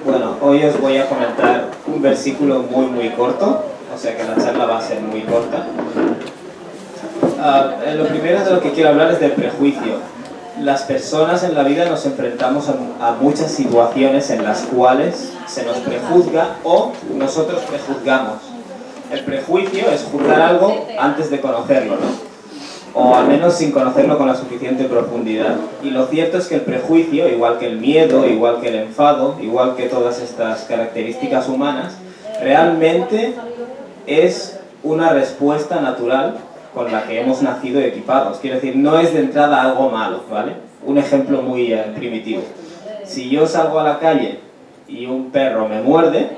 Bueno, hoy os voy a comentar un versículo muy corto, o sea que la charla va a ser muy corta. Lo primero de lo que quiero hablar es del prejuicio. Las personas en la vida nos enfrentamos a muchas situaciones en las cuales se nos prejuzga o nosotros prejuzgamos. El prejuicio es juzgar algo antes de conocerlo, ¿no? O al menos sin conocerlo con la suficiente profundidad. Y lo cierto es que el prejuicio, igual que el miedo, igual que el enfado, igual que todas estas características humanas, realmente es una respuesta natural con la que hemos nacido equipados. Quiero decir, no es de entrada algo malo, ¿vale? Un ejemplo muy primitivo. Si yo salgo a la calle y un perro me muerde,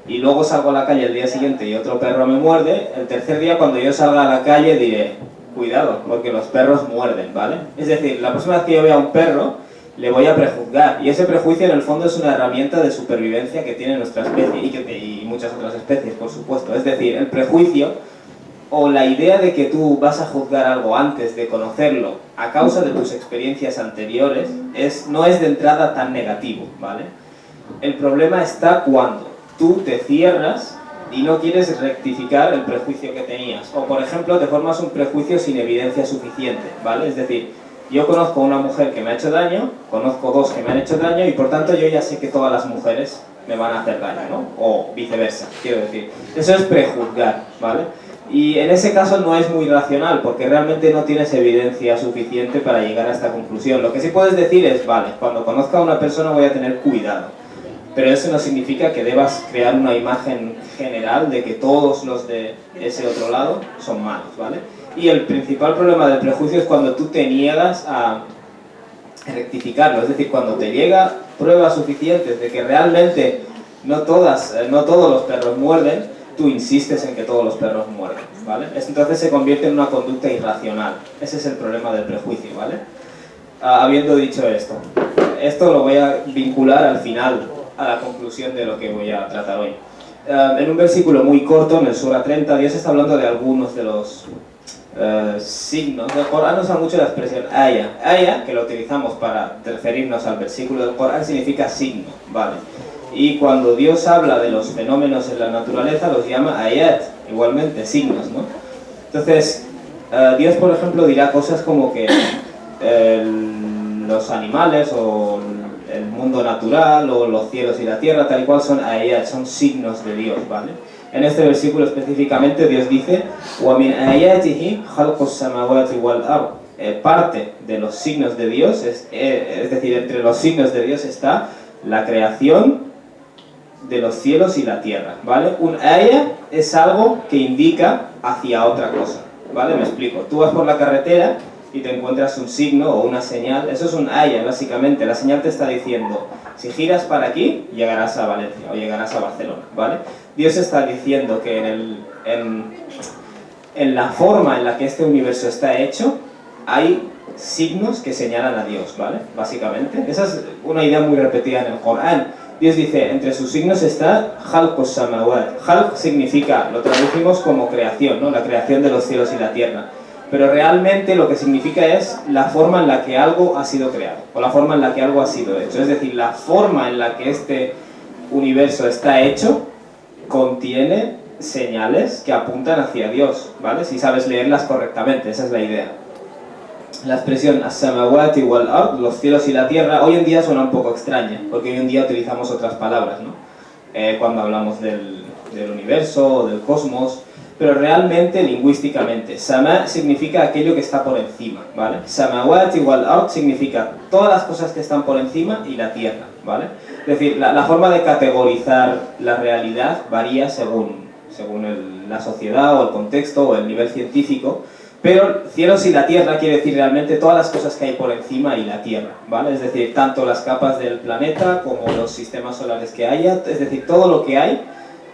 y luego salgo a la calle el día siguiente y otro perro me muerde, el tercer día cuando yo salga a la calle diré, cuidado, porque los perros muerden, ¿vale? Es decir, la próxima vez que yo vea a un perro, le voy a prejuzgar. Y ese prejuicio en el fondo es una herramienta de supervivencia que tiene nuestra especie y muchas otras especies, por supuesto. Es decir, el prejuicio o la idea de que tú vas a juzgar algo antes de conocerlo a causa de tus experiencias anteriores no es de entrada tan negativo, ¿vale? El problema está cuando tú te cierras y no quieres rectificar el prejuicio que tenías. O, por ejemplo, te formas un prejuicio sin evidencia suficiente, ¿vale? Es decir, yo conozco a una mujer que me ha hecho daño, conozco dos que me han hecho daño y por tanto yo ya sé que todas las mujeres me van a hacer daño, ¿no? O viceversa, quiero decir. Eso es prejuzgar, ¿vale? Y en ese caso no es muy racional porque realmente no tienes evidencia suficiente para llegar a esta conclusión. Lo que sí puedes decir es, vale, cuando conozca a una persona voy a tener cuidado. Pero eso no significa que debas crear una imagen general de que todos los de ese otro lado son malos, ¿vale? Y el principal problema del prejuicio es cuando tú te niegas a rectificarlo, es decir, cuando te llega pruebas suficientes de que realmente no todos los perros muerden, tú insistes en que todos los perros muerden, ¿vale? Entonces se convierte en una conducta irracional. Ese es el problema del prejuicio, ¿vale? Habiendo dicho esto lo voy a vincular al final a la conclusión de lo que voy a tratar hoy. En un versículo muy corto, en el Sura 30, Dios está hablando de algunos de los signos. El Corán usa mucho la expresión aya. Aya, que lo utilizamos para referirnos al versículo del Corán, significa signo, ¿vale? Y cuando Dios habla de los fenómenos en la naturaleza, los llama ayat, igualmente, signos, ¿no? Entonces, Dios, por ejemplo, dirá cosas como que los animales o el mundo natural o los cielos y la tierra, tal y cual, son ayat, son signos de Dios, ¿vale? En este versículo específicamente Dios dice وَمِنْ آيَاتِهِ خَلْقُ السَّمَاوَاتِ وَالْأَرْضِ. Parte de los signos de Dios, es decir, entre los signos de Dios está la creación de los cielos y la tierra, ¿vale? Un aya es algo que indica hacia otra cosa, ¿vale? Me explico. Tú vas por la carretera y te encuentras un signo o una señal, eso es un aya, básicamente. La señal te está diciendo, si giras para aquí, llegarás a Valencia o llegarás a Barcelona, ¿vale? Dios está diciendo que en la forma en la que este universo está hecho, hay signos que señalan a Dios, ¿vale? Básicamente. Esa es una idea muy repetida en el Corán. Dios dice, entre sus signos está Khalqus Samawat. Khalq significa, lo traducimos como creación, ¿no? La creación de los cielos y la tierra. Pero realmente lo que significa es la forma en la que algo ha sido creado, o la forma en la que algo ha sido hecho. Es decir, la forma en la que este universo está hecho contiene señales que apuntan hacia Dios, ¿vale? Si sabes leerlas correctamente, esa es la idea. La expresión as-samawati wal-ard, los cielos y la tierra, hoy en día suena un poco extraña, porque hoy en día utilizamos otras palabras, ¿no? Cuando hablamos del universo o del cosmos, pero realmente, lingüísticamente, sama significa aquello que está por encima, ¿vale? Samawati wal-ard significa todas las cosas que están por encima y la tierra, ¿vale? Es decir, la forma de categorizar la realidad varía según la sociedad o el contexto o el nivel científico, pero cielos y la tierra quiere decir realmente todas las cosas que hay por encima y la tierra, ¿vale? Es decir, tanto las capas del planeta como los sistemas solares que haya, es decir, todo lo que hay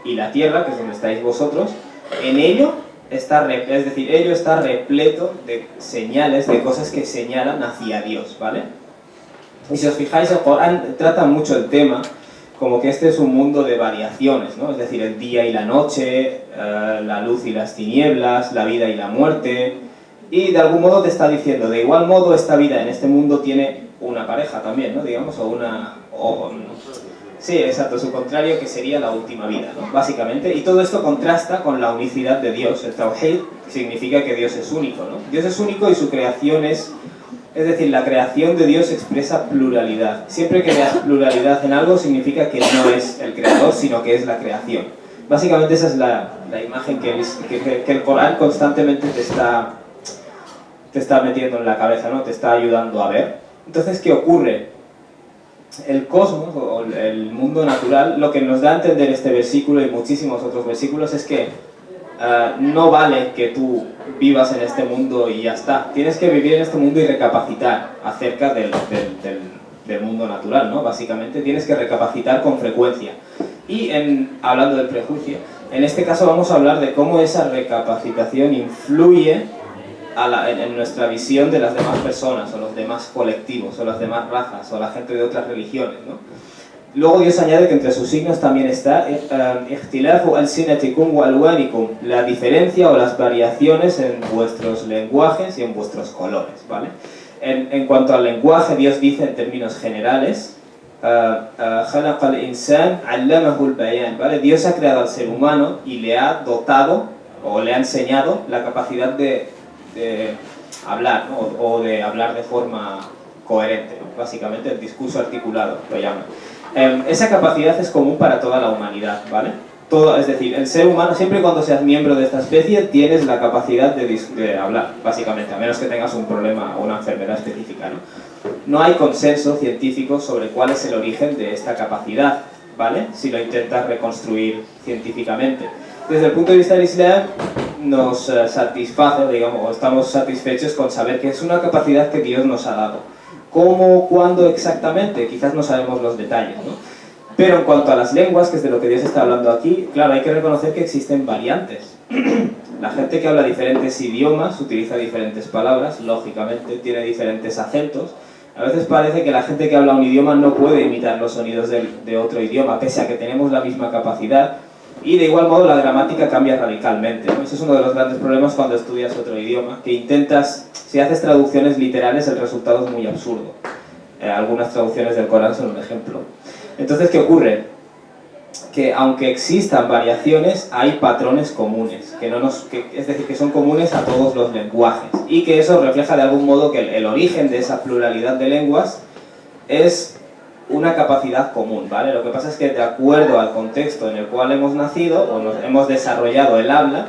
y la tierra, que es donde estáis vosotros, en ello está repleto de señales, de cosas que señalan hacia Dios, ¿vale? Y si os fijáis, el Corán trata mucho el tema como que este es un mundo de variaciones, ¿no? Es decir, el día y la noche, la luz y las tinieblas, la vida y la muerte, Y de algún modo te está diciendo, de igual modo esta vida en este mundo tiene una pareja también, ¿no? Digamos, o una... sí, exacto, su contrario, que sería la última vida, ¿no? Básicamente. Y todo esto contrasta con la unicidad de Dios. El Tawhid significa que Dios es único, ¿no? Dios es único y su creación es... Es decir, la creación de Dios expresa pluralidad. Siempre que veas pluralidad en algo significa que no es el creador, sino que es la creación. Básicamente esa es la imagen que el Corán constantemente te está metiendo en la cabeza, ¿no? Te está ayudando a ver. Entonces, ¿qué ocurre? El cosmos, o el mundo natural, lo que nos da a entender este versículo y muchísimos otros versículos es que no vale que tú vivas en este mundo y ya está. Tienes que vivir en este mundo y recapacitar acerca del mundo natural, ¿no? Básicamente tienes que recapacitar con frecuencia. Y hablando del prejuicio, en este caso vamos a hablar de cómo esa recapacitación influye en nuestra visión de las demás personas, o los demás colectivos, o las demás razas, o la gente de otras religiones, ¿no? Luego Dios añade que entre sus signos también está ikhtilafu alsinatikum wa alwanikum, la diferencia o las variaciones en vuestros lenguajes y en vuestros colores, ¿vale? En cuanto al lenguaje, Dios dice en términos generales, khalaqa al-insan 'allamahu al-bayan, ¿vale? Dios ha creado al ser humano y le ha dotado o le ha enseñado la capacidad de hablar, ¿no? O de hablar de forma coherente, ¿no? Básicamente el discurso articulado lo llaman. Esa capacidad es común para toda la humanidad, ¿vale? Es decir, el ser humano, siempre y cuando seas miembro de esta especie, tienes la capacidad de hablar, básicamente, a menos que tengas un problema o una enfermedad específica, ¿no? No hay consenso científico sobre cuál es el origen de esta capacidad, ¿vale? Si lo intentas reconstruir científicamente. Desde el punto de vista del Islam, nos satisface, digamos, o estamos satisfechos con saber que es una capacidad que Dios nos ha dado. ¿Cómo, cuándo exactamente? Quizás no sabemos los detalles, ¿no? Pero en cuanto a las lenguas, que es de lo que Dios está hablando aquí, claro, hay que reconocer que existen variantes. La gente que habla diferentes idiomas utiliza diferentes palabras, lógicamente, tiene diferentes acentos. A veces parece que la gente que habla un idioma no puede imitar los sonidos de otro idioma, pese a que tenemos la misma capacidad. Y de igual modo la gramática cambia radicalmente, ¿no? Ese es uno de los grandes problemas cuando estudias otro idioma, que si haces traducciones literales el resultado es muy absurdo. Algunas traducciones del Corán son un ejemplo. Entonces, ¿qué ocurre? Que aunque existan variaciones, hay patrones comunes, es decir, que son comunes a todos los lenguajes, y que eso refleja de algún modo que el origen de esa pluralidad de lenguas es una capacidad común, ¿vale? Lo que pasa es que de acuerdo al contexto en el cual hemos nacido o hemos desarrollado el habla,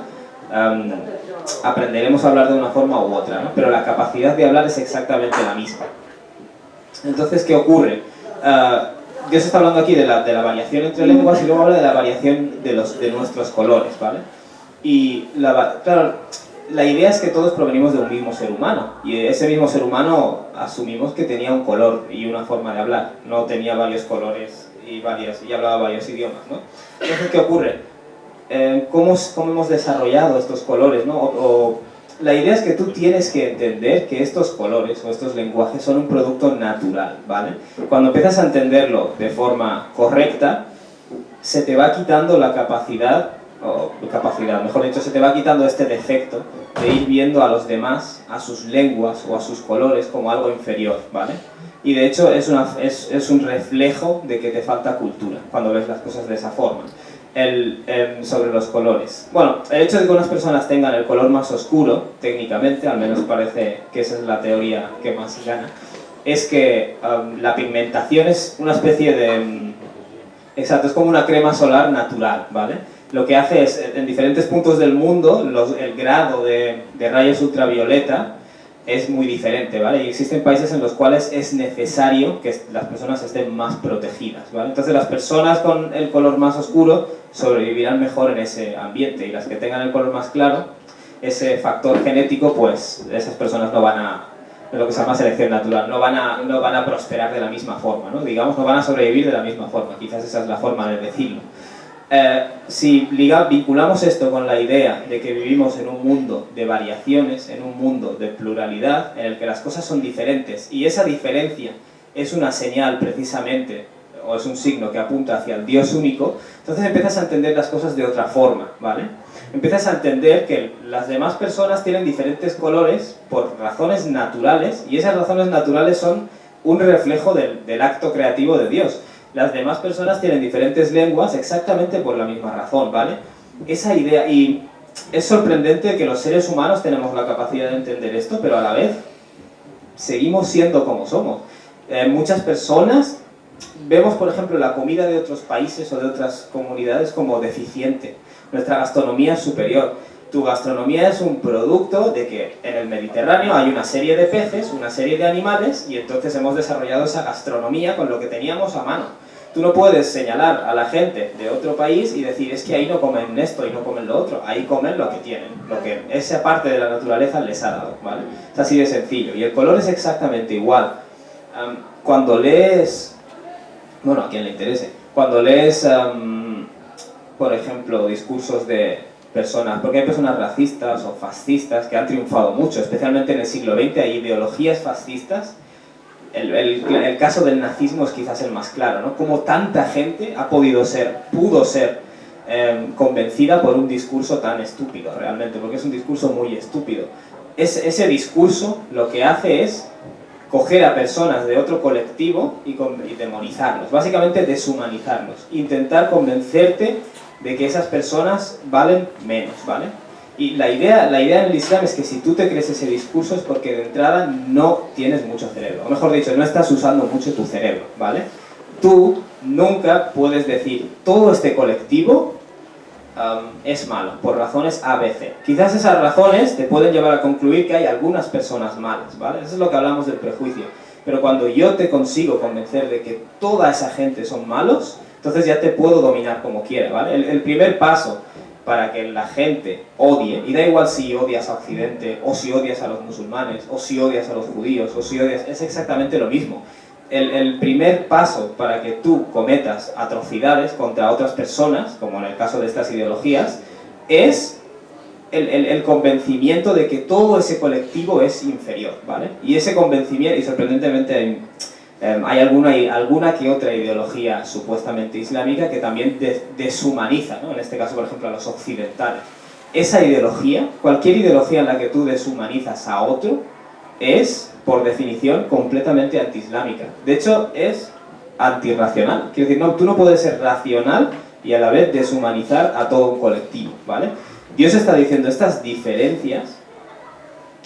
aprenderemos a hablar de una forma u otra, ¿no? Pero la capacidad de hablar es exactamente la misma. Entonces, ¿qué ocurre? Dios está hablando aquí de la variación entre lenguas y luego habla de la variación de nuestros colores, ¿vale? Y claro, la idea es que todos provenimos de un mismo ser humano, y ese mismo ser humano asumimos que tenía un color y una forma de hablar, no tenía varios colores y hablaba varios idiomas, ¿no? Entonces, ¿qué ocurre? ¿Cómo hemos desarrollado estos colores, ¿no? La idea es que tú tienes que entender que estos colores o estos lenguajes son un producto natural, ¿vale? Cuando empiezas a entenderlo de forma correcta, se te va quitando la mejor dicho, se te va quitando este defecto de ir viendo a los demás, a sus lenguas o a sus colores como algo inferior, ¿vale? Y de hecho es un reflejo de que te falta cultura cuando ves las cosas de esa forma. Sobre los colores. Bueno, el hecho de que unas personas tengan el color más oscuro, técnicamente, al menos parece que esa es la teoría que más gana, es que la pigmentación es una especie de... exacto, es como una crema solar natural, ¿vale? Lo que hace es, en diferentes puntos del mundo, el grado de rayos ultravioleta es muy diferente, ¿vale? Y existen países en los cuales es necesario que las personas estén más protegidas, ¿vale? Entonces las personas con el color más oscuro sobrevivirán mejor en ese ambiente, y las que tengan el color más claro, ese factor genético, pues esas personas no van a, lo que se llama selección natural, no van a prosperar de la misma forma, ¿no? Digamos, no van a sobrevivir de la misma forma, quizás esa es la forma de decirlo. Si vinculamos esto con la idea de que vivimos en un mundo de variaciones, en un mundo de pluralidad, en el que las cosas son diferentes, y esa diferencia es una señal precisamente, o es un signo que apunta hacia el Dios único, entonces empiezas a entender las cosas de otra forma, ¿vale? Empiezas a entender que las demás personas tienen diferentes colores por razones naturales, y esas razones naturales son un reflejo del acto creativo de Dios. Las demás personas tienen diferentes lenguas exactamente por la misma razón, ¿vale? Esa idea, y es sorprendente que los seres humanos tenemos la capacidad de entender esto, pero a la vez seguimos siendo como somos. Muchas personas vemos, por ejemplo, la comida de otros países o de otras comunidades como deficiente. Nuestra gastronomía es superior. Tu gastronomía es un producto de que en el Mediterráneo hay una serie de peces, una serie de animales, y entonces hemos desarrollado esa gastronomía con lo que teníamos a mano. Tú no puedes señalar a la gente de otro país y decir, es que ahí no comen esto y no comen lo otro, ahí comen lo que tienen, lo que esa parte de la naturaleza les ha dado, ¿vale? Es así de sencillo. Y el color es exactamente igual. Cuando lees, bueno, a quien le interese, cuando lees, por ejemplo, discursos de personas, porque hay personas racistas o fascistas que han triunfado mucho, especialmente en el siglo XX, hay ideologías fascistas. El caso del nazismo es quizás el más claro, ¿no? Cómo tanta gente pudo ser convencida por un discurso tan estúpido, realmente, porque es un discurso muy estúpido. Ese discurso lo que hace es coger a personas de otro colectivo y demonizarlos, básicamente deshumanizarlos, intentar convencerte de que esas personas valen menos, ¿vale? Y la idea en el Islam es que si tú te crees ese discurso es porque de entrada no tienes mucho cerebro, o mejor dicho, no estás usando mucho tu cerebro, ¿vale? Tú nunca puedes decir, todo este colectivo es malo, por razones A, B, C. Quizás esas razones te pueden llevar a concluir que hay algunas personas malas, ¿vale? Eso es lo que hablamos del prejuicio. Pero cuando yo te consigo convencer de que toda esa gente son malos, entonces ya te puedo dominar como quiera, ¿vale? El primer paso para que la gente odie, y da igual si odias a Occidente, o si odias a los musulmanes, o si odias a los judíos, o si odias... es exactamente lo mismo. El primer paso para que tú cometas atrocidades contra otras personas, como en el caso de estas ideologías, es el convencimiento de que todo ese colectivo es inferior, ¿vale? Y ese convencimiento, y sorprendentemente hay alguna que otra ideología supuestamente islámica que también deshumaniza, ¿no? En este caso, por ejemplo, a los occidentales. Esa ideología, cualquier ideología en la que tú deshumanizas a otro, es, por definición, completamente antiislámica. De hecho, es antirracional. Quiero decir, no, tú no puedes ser racional y a la vez deshumanizar a todo un colectivo, ¿vale? Dios está diciendo, estas diferencias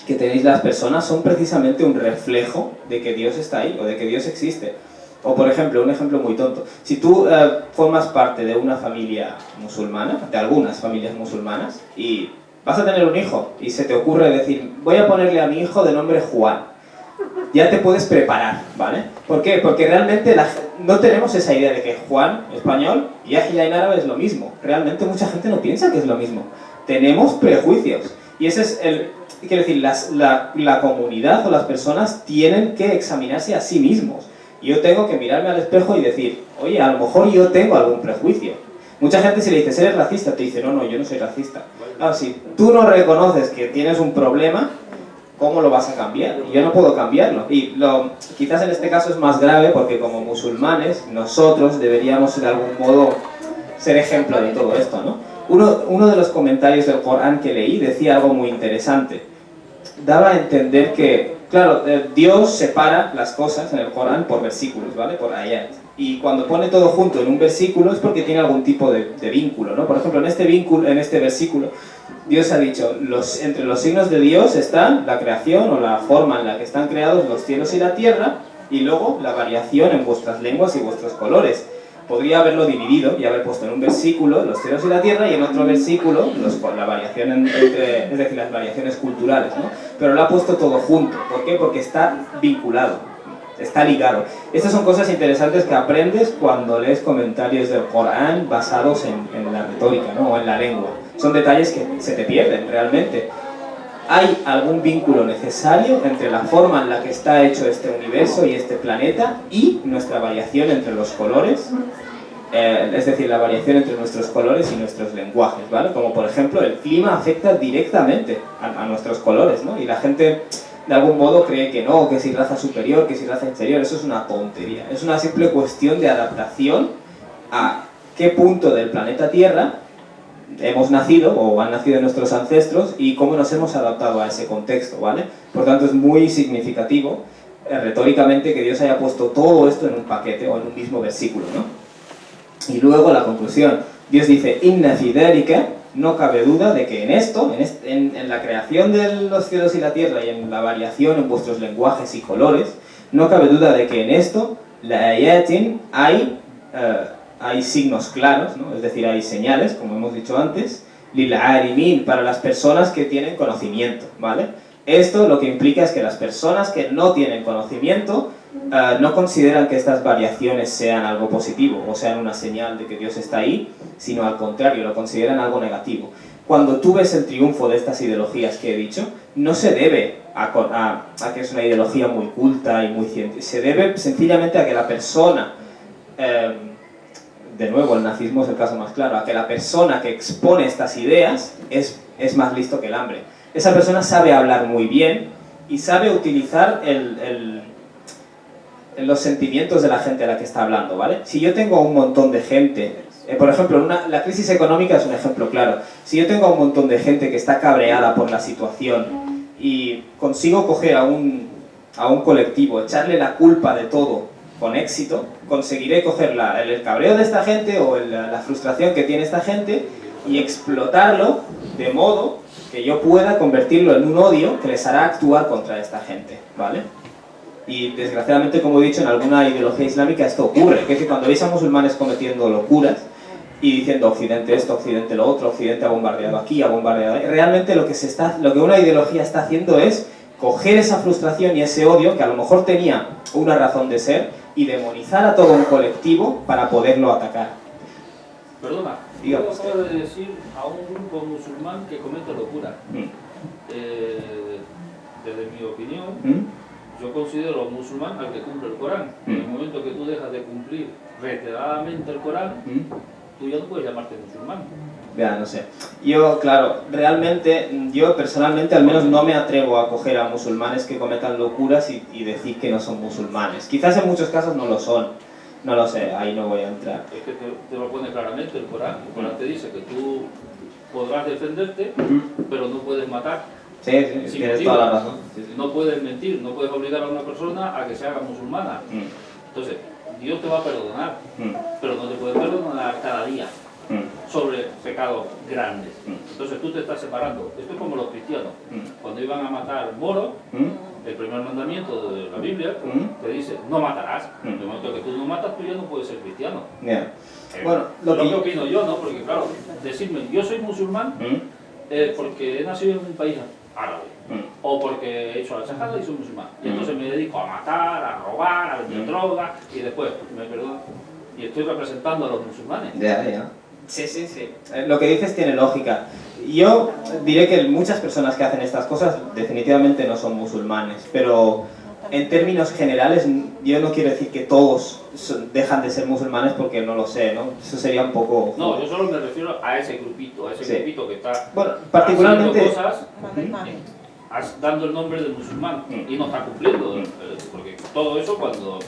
que tenéis las personas son precisamente un reflejo de que Dios está ahí, o de que Dios existe. O, por ejemplo, un ejemplo muy tonto. Si tú formas parte de una familia musulmana, de algunas familias musulmanas, y vas a tener un hijo, y se te ocurre decir, voy a ponerle a mi hijo de nombre Juan, ya te puedes preparar, ¿vale? ¿Por qué? Porque realmente no tenemos esa idea de que Juan, español, y Yahya en árabe es lo mismo. Realmente mucha gente no piensa que es lo mismo. Tenemos prejuicios. Y ese es quiero decir, la comunidad o las personas tienen que examinarse a sí mismos. Yo tengo que mirarme al espejo y decir, oye, a lo mejor yo tengo algún prejuicio. Mucha gente, si le dices, ¿eres racista?, te dice, no, yo no soy racista. Claro, si tú no reconoces que tienes un problema, ¿cómo lo vas a cambiar? Yo no puedo cambiarlo. Y quizás en este caso es más grave porque como musulmanes, nosotros deberíamos de algún modo ser ejemplo de todo esto, ¿no? Uno de los comentarios del Corán que leí decía algo muy interesante. Daba a entender que, claro, Dios separa las cosas en el Corán por versículos, ¿vale? Por ayat. Y cuando pone todo junto en un versículo es porque tiene algún tipo de vínculo, ¿no? Por ejemplo, en este versículo, Dios ha dicho, entre los signos de Dios están la creación o la forma en la que están creados los cielos y la tierra, y luego la variación en vuestras lenguas y vuestros colores. Podría haberlo dividido y haber puesto en un versículo los cielos y la tierra y en otro versículo la variación es decir, las variaciones culturales, ¿no? Pero lo ha puesto todo junto. ¿Por qué? Porque está vinculado, está ligado. Estas son cosas interesantes que aprendes cuando lees comentarios del Corán basados en la retórica, ¿no? O en la lengua. Son detalles que se te pierden realmente. ¿Hay algún vínculo necesario entre la forma en la que está hecho este universo y este planeta y nuestra variación entre los colores? Es decir, la variación entre nuestros colores y nuestros lenguajes, ¿vale? Como por ejemplo, el clima afecta directamente a nuestros colores, ¿no? Y la gente de algún modo cree que no, que si raza superior, que si raza inferior. Eso es una tontería. Es una simple cuestión de adaptación a qué punto del planeta Tierra hemos nacido o han nacido nuestros ancestros y cómo nos hemos adaptado a ese contexto, ¿vale? Por tanto, es muy significativo retóricamente que Dios haya puesto todo esto en un paquete o en un mismo versículo, ¿no? Y luego la conclusión. Dios dice, Inna fi dhalika, no cabe duda de que en esto, en la creación de los cielos y la tierra y en la variación en vuestros lenguajes y colores, no cabe duda de que en esto, la ayatin, hay signos claros, ¿no? Es decir, hay señales, como hemos dicho antes, lil alimin, para las personas que tienen conocimiento, ¿vale? Esto lo que implica es que las personas que no tienen conocimiento no consideran que estas variaciones sean algo positivo o sean una señal de que Dios está ahí, sino al contrario, lo consideran algo negativo. Cuando tú ves el triunfo de estas ideologías que he dicho, no se debe a que es una ideología muy culta y muy científica, se debe sencillamente a que la persona, de nuevo el nazismo es el caso más claro, a que la persona que expone estas ideas es más listo que el hambre. Esa persona sabe hablar muy bien y sabe utilizar los sentimientos de la gente a la que está hablando, ¿vale? Si yo tengo un montón de gente, por ejemplo, la crisis económica es un ejemplo claro. Si yo tengo un montón de gente que está cabreada por la situación y consigo coger a un colectivo, echarle la culpa de todo con éxito, conseguiré coger el cabreo de esta gente o la frustración que tiene esta gente y explotarlo de modo que yo pueda convertirlo en un odio que les hará actuar contra esta gente, ¿vale? Y desgraciadamente, como he dicho, en alguna ideología islámica esto ocurre, que es que cuando veis a musulmanes cometiendo locuras y diciendo Occidente esto, Occidente lo otro, Occidente ha bombardeado aquí, ha bombardeado ahí, realmente lo que una ideología está haciendo es coger esa frustración y ese odio que a lo mejor tenía una razón de ser y demonizar a todo un colectivo para poderlo atacar. Perdona, yo acabo de decir a un grupo musulmán que comete locura. Desde mi opinión, yo considero musulmán al que cumple el Corán. En el momento que tú dejas de cumplir reiteradamente el Corán, tú ya no puedes llamarte musulmán. Ya, no sé. Yo, claro, realmente, yo personalmente al menos no me atrevo a coger a musulmanes que cometan locuras y decir que no son musulmanes. Quizás en muchos casos no lo son. No lo sé, ahí no voy a entrar. Es que te lo pone claramente el Corán. El Corán te dice que tú podrás defenderte, pero no puedes matar. Sí, tienes toda la razón. Sí. No puedes mentir, no puedes obligar a una persona a que se haga musulmana. Entonces, Dios te va a perdonar, pero no te puede perdonar cada día sobre pecados grandes. Entonces tú te estás separando. Esto es como los cristianos. Cuando iban a matar moros, el primer mandamiento de la Biblia te dice, no matarás. En el momento que tú no matas, tú ya no puedes ser cristiano. Bueno, lo que opino yo, ¿no? Porque claro, decirme, yo soy musulmán porque he nacido en un país árabe, o porque he hecho la shahada y soy musulmán. Y entonces me dedico a matar, a robar, a vender droga, y después, me perdono, y estoy representando a los musulmanes. Ya. Sí. Lo que dices tiene lógica. Yo diré que muchas personas que hacen estas cosas definitivamente no son musulmanes, pero en términos generales yo no quiero decir que todos dejan de ser musulmanes porque no lo sé, ¿no? Eso sería un poco... No, yo solo me refiero a ese grupito, grupito que está particularmente haciendo cosas dando el nombre de musulmán y no está cumpliendo, porque todo eso cuando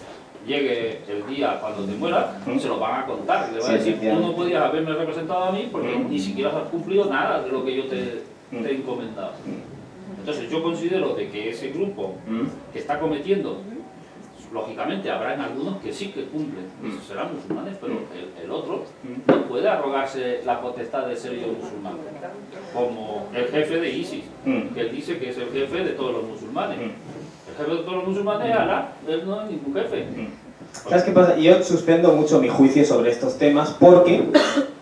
llegue el día, cuando te mueras, se lo van a contar, le van a decir, tú no podías haberme representado a mí porque ni siquiera has cumplido nada de lo que yo te he encomendado. Entonces yo considero de que ese grupo que está cometiendo, lógicamente habrá en algunos que sí que cumplen, esos serán musulmanes, pero el otro no puede arrogarse la potestad de ser yo musulmán, como el jefe de ISIS, que él dice que es el jefe de todos los musulmanes. El jefe de todos los musulmanes es Alá, él no es ningún jefe. ¿Sabes qué pasa? Yo suspendo mucho mi juicio sobre estos temas porque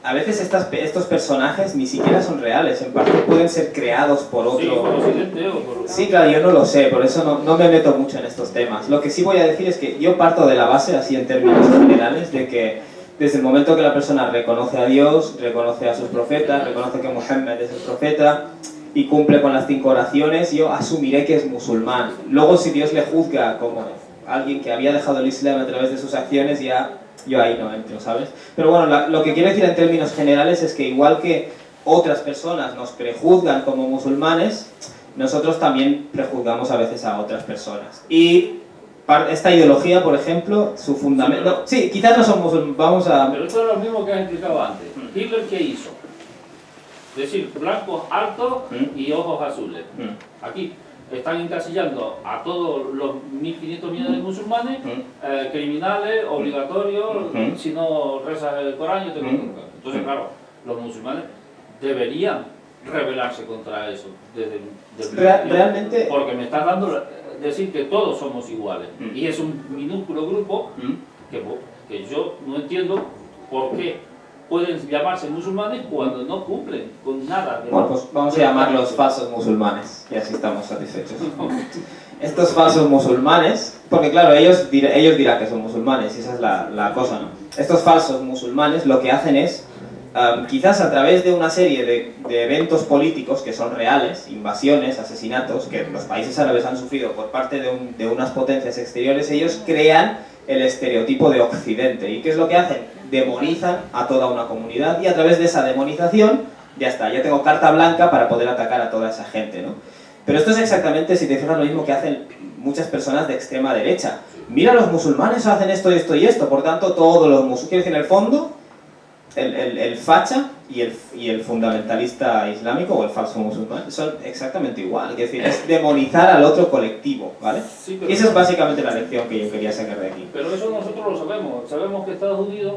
a veces estos personajes ni siquiera son reales, en parte pueden ser creados por otro... Sí, por Occidente o por... Sí, claro, yo no lo sé, por eso no me meto mucho en estos temas. Lo que sí voy a decir es que yo parto de la base, así en términos generales, de que desde el momento que la persona reconoce a Dios, reconoce a sus profetas, reconoce que Muhammad es el profeta y cumple con las 5 oraciones, yo asumiré que es musulmán. Luego, si Dios le juzga como alguien que había dejado el Islam a través de sus acciones, ya yo ahí no entro, ¿sabes? Pero bueno, lo que quiero decir en términos generales es que igual que otras personas nos prejuzgan como musulmanes, nosotros también prejuzgamos a veces a otras personas. Y esta ideología, por ejemplo, su fundamento... Sí, quizás no somos... Vamos a... Pero esto es lo mismo que has explicado antes. ¿Hitler qué hizo? Es decir, blancos altos y ojos azules. Aquí están encasillando a todos los 1.500 millones de musulmanes, criminales, obligatorios, si no rezas el Corán, yo te conozco. Entonces, claro, los musulmanes deberían rebelarse contra eso desde realmente, porque me estás dando decir que todos somos iguales y es un minúsculo grupo que yo no entiendo por qué pueden llamarse musulmanes cuando no cumplen con nada de... Bueno, pues vamos a llamarlos falsos musulmanes y así estamos satisfechos. Estos falsos musulmanes, porque claro, ellos dirán que son musulmanes y esa es la cosa, ¿no? Estos falsos musulmanes lo que hacen es quizás a través de una serie de eventos políticos que son reales, invasiones, asesinatos, que los países árabes han sufrido por parte de unas potencias exteriores, ellos crean el estereotipo de Occidente. ¿Y qué es lo que hacen? Demonizan a toda una comunidad y a través de esa demonización, ya está, ya tengo carta blanca para poder atacar a toda esa gente, ¿no? Pero esto es exactamente, si te fijas, lo mismo que hacen muchas personas de extrema derecha. Mira, los musulmanes hacen esto, esto y esto, por tanto todos los musulmanes, quiero decir, en el fondo, el facha y el fundamentalista islámico o el falso musulmán son exactamente igual, es decir, es demonizar al otro colectivo, ¿vale? Sí, y esa es básicamente la lección que yo quería sacar de aquí. Pero eso nosotros lo sabemos que Estados Unidos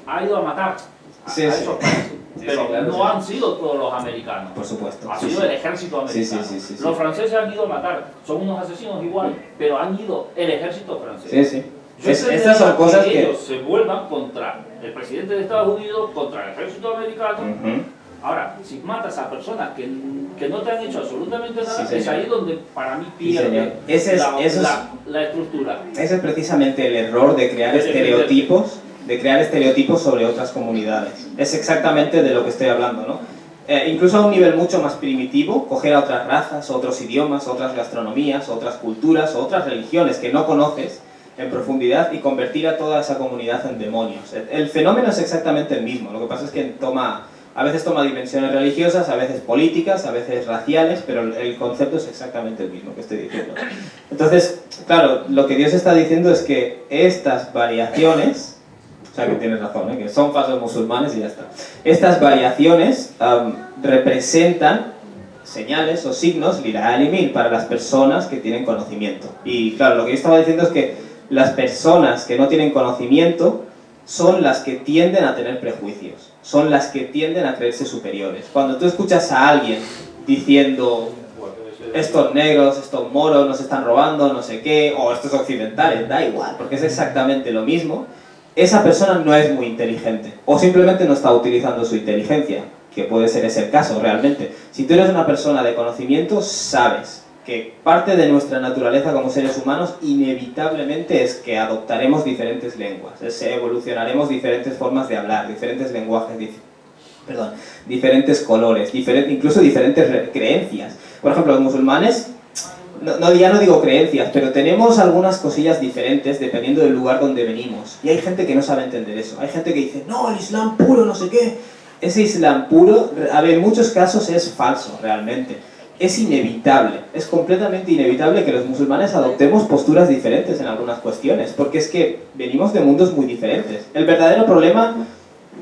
ha ido a matar a esos países, pero no han sido todos los americanos. Por supuesto. Ha sido el ejército americano. Los franceses han ido a matar, son unos asesinos igual, pero han ido el ejército francés. Estas son cosas que ellos se vuelvan contra el presidente de Estados Unidos, contra el ejército americano. Ahora, si matas a personas que no te han hecho absolutamente nada, es ahí donde para mí pierde la estructura. Ese es precisamente el error de crear estereotipos sobre otras comunidades. Es exactamente de lo que estoy hablando, ¿no? Incluso a un nivel mucho más primitivo, coger a otras razas, otros idiomas, otras gastronomías, otras culturas, otras religiones que no conoces en profundidad y convertir a toda esa comunidad en demonios. El fenómeno es exactamente el mismo, lo que pasa es que a veces toma dimensiones religiosas, a veces políticas, a veces raciales, pero el concepto es exactamente el mismo que estoy diciendo. Entonces, claro, lo que Dios está diciendo es que estas variaciones, o sea que tienes razón, que son falsos musulmanes y ya está, estas variaciones representan señales o signos lira al-imil para las personas que tienen conocimiento. Y claro, lo que yo estaba diciendo es que las personas que no tienen conocimiento son las que tienden a tener prejuicios, son las que tienden a creerse superiores. Cuando tú escuchas a alguien diciendo estos negros, estos moros nos están robando, no sé qué, o estos occidentales, da igual, porque es exactamente lo mismo, esa persona no es muy inteligente, o simplemente no está utilizando su inteligencia, que puede ser ese el caso realmente. Si tú eres una persona de conocimiento, sabes que parte de nuestra naturaleza como seres humanos inevitablemente es que adoptaremos diferentes lenguas, evolucionaremos diferentes formas de hablar, diferentes lenguajes, diferentes colores, incluso diferentes creencias. Por ejemplo, los musulmanes, ya no digo creencias, pero tenemos algunas cosillas diferentes dependiendo del lugar donde venimos. Y hay gente que no sabe entender eso. Hay gente que dice, no, el Islam puro, no sé qué. Ese Islam puro, en muchos casos es falso realmente. Es inevitable, es completamente inevitable que los musulmanes adoptemos posturas diferentes en algunas cuestiones, porque es que venimos de mundos muy diferentes. El verdadero problema,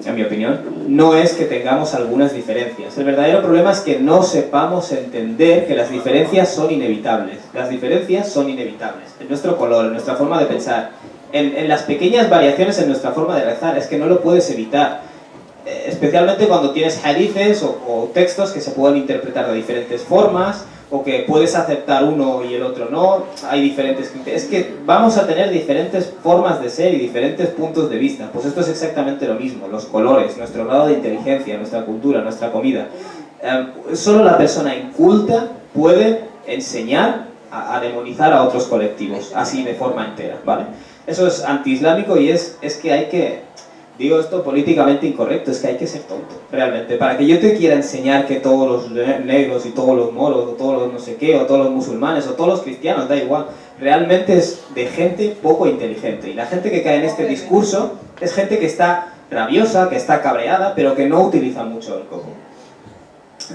en mi opinión, no es que tengamos algunas diferencias. El verdadero problema es que no sepamos entender que las diferencias son inevitables. Las diferencias son inevitables. En nuestro color, en nuestra forma de pensar, en las pequeñas variaciones en nuestra forma de rezar, es que no lo puedes evitar. Especialmente cuando tienes hadices o textos que se pueden interpretar de diferentes formas, o que puedes aceptar uno y el otro no, hay diferentes... Es que vamos a tener diferentes formas de ser y diferentes puntos de vista. Pues esto es exactamente lo mismo, los colores, nuestro grado de inteligencia, nuestra cultura, nuestra comida. Solo la persona inculta puede enseñar a demonizar a otros colectivos, así de forma entera, ¿vale? Eso es antiislámico y es que hay que... Digo esto políticamente incorrecto, es que hay que ser tonto, realmente. Para que yo te quiera enseñar que todos los negros y todos los moros, o todos los no sé qué, o todos los musulmanes, o todos los cristianos, da igual. Realmente es de gente poco inteligente. Y la gente que cae en este discurso es gente que está rabiosa, que está cabreada, pero que no utiliza mucho el coco.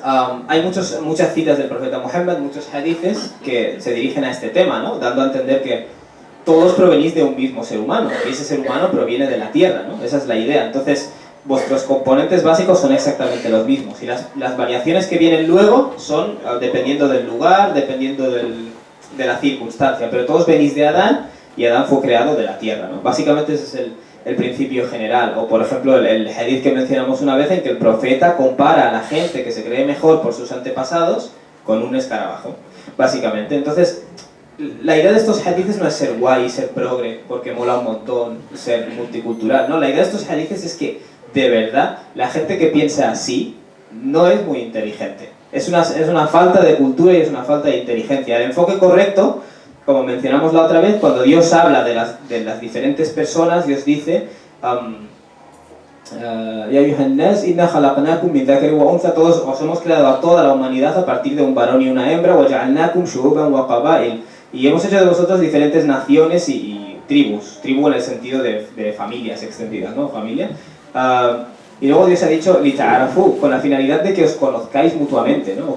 hay muchas citas del profeta Muhammad, muchos hadices que se dirigen a este tema, ¿no? Dando a entender que todos provenís de un mismo ser humano, y ese ser humano proviene de la tierra, ¿no? Esa es la idea. Entonces, vuestros componentes básicos son exactamente los mismos, y las variaciones que vienen luego son dependiendo del lugar, dependiendo de la circunstancia, pero todos venís de Adán, y Adán fue creado de la tierra, ¿no? Básicamente ese es el principio general. O por ejemplo el hadith que mencionamos una vez, en que el profeta compara a la gente que se cree mejor por sus antepasados con un escarabajo, básicamente. Entonces, la idea de estos hadiths no es ser guay, ser progre, porque mola un montón, ser multicultural. No, la idea de estos hadiths es que, de verdad, la gente que piensa así no es muy inteligente. Es una falta de cultura y es una falta de inteligencia. El enfoque correcto, como mencionamos la otra vez, cuando Dios habla de las diferentes personas, Dios dice Ya ayuhan nas, inna khalaqnakum min dhakarin wa untha, todos os hemos creado a toda la humanidad a partir de un varón y una hembra, wa ja'alnakum shu'uban wa qaba'il, y hemos hecho de vosotros diferentes naciones y tribus, tribu en el sentido de familias extendidas, ¿no? Familia. Y luego Dios ha dicho lita'arafu, con la finalidad de que os conozcáis mutuamente, ¿no?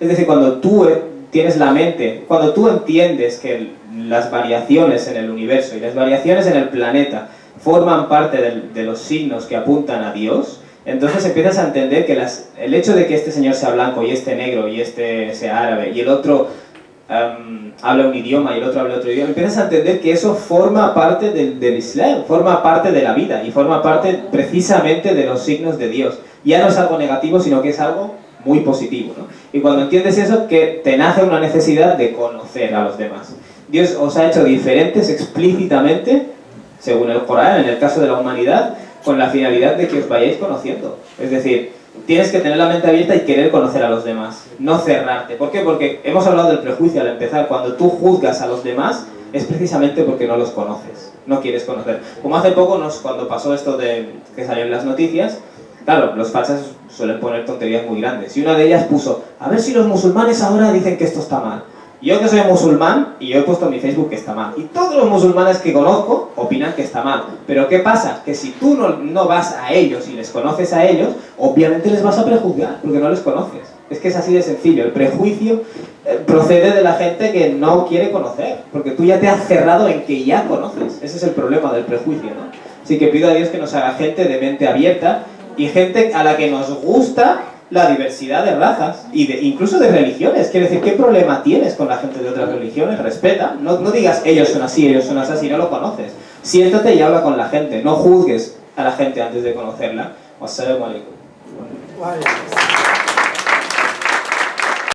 Es decir, cuando tú tienes la mente, cuando tú entiendes que las variaciones en el universo y las variaciones en el planeta forman parte de los signos que apuntan a Dios, entonces empiezas a entender que el hecho de que este señor sea blanco y este negro y este sea árabe y el otro habla un idioma y el otro habla otro idioma, empiezas a entender que eso forma parte del Islam, forma parte de la vida y forma parte precisamente de los signos de Dios. Ya no es algo negativo, sino que es algo muy positivo, ¿no? Y cuando entiendes eso, que te nace una necesidad de conocer a los demás. Dios os ha hecho diferentes explícitamente, según el Corán, en el caso de la humanidad, con la finalidad de que os vayáis conociendo. Es decir, tienes que tener la mente abierta y querer conocer a los demás, no cerrarte. ¿Por qué? Porque hemos hablado del prejuicio al empezar. Cuando tú juzgas a los demás, es precisamente porque no los conoces, no quieres conocer. Como hace poco, cuando pasó esto de que salió en las noticias, claro, los fachas suelen poner tonterías muy grandes. Y una de ellas puso, a ver si los musulmanes ahora dicen que esto está mal. Yo que soy musulmán, y yo he puesto en mi Facebook que está mal. Y todos los musulmanes que conozco opinan que está mal. Pero ¿qué pasa? Que si tú no vas a ellos y les conoces a ellos, obviamente les vas a prejuzgar, porque no les conoces. Es que es así de sencillo. El prejuicio procede de la gente que no quiere conocer, porque tú ya te has cerrado en que ya conoces. Ese es el problema del prejuicio, ¿no? Así que pido a Dios que nos haga gente de mente abierta y gente a la que nos gusta la diversidad de razas y incluso de religiones. Quiere decir, ¿qué problema tienes con la gente de otras religiones? Respeta, no digas ellos son así, si no lo conoces. Siéntate y habla con la gente, no juzgues a la gente antes de conocerla. Wassalamu alaikum.